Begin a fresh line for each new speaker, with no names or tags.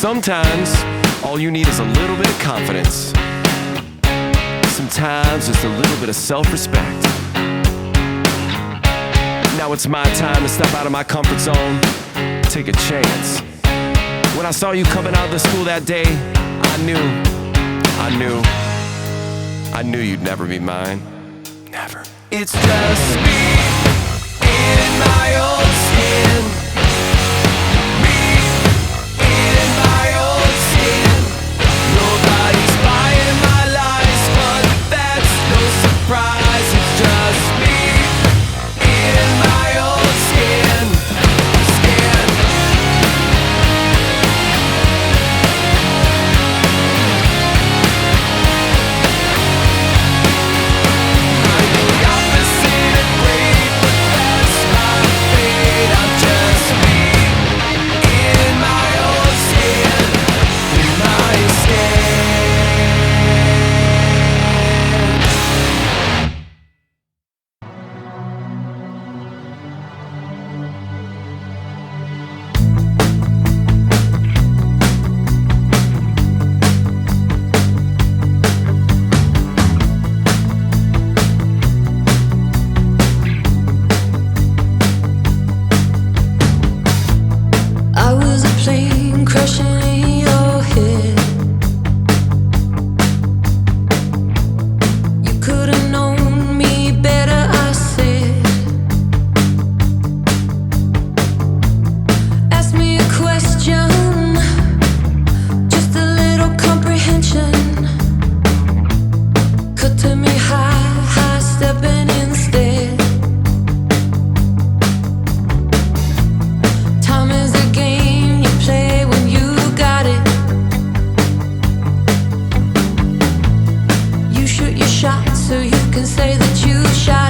Sometimes, all you need is a little bit of confidence. Sometimes, just a little bit of self-respect. Now it's my time to step out of my comfort zone, take a chance. When I saw you coming out of the school that day, I knew you'd never be mine. Never. It's just me in my old skin. Me in my old skin. Nobody's buying my lies, but that's no surprise. It's just me in my old skin.
So you can say that you shot.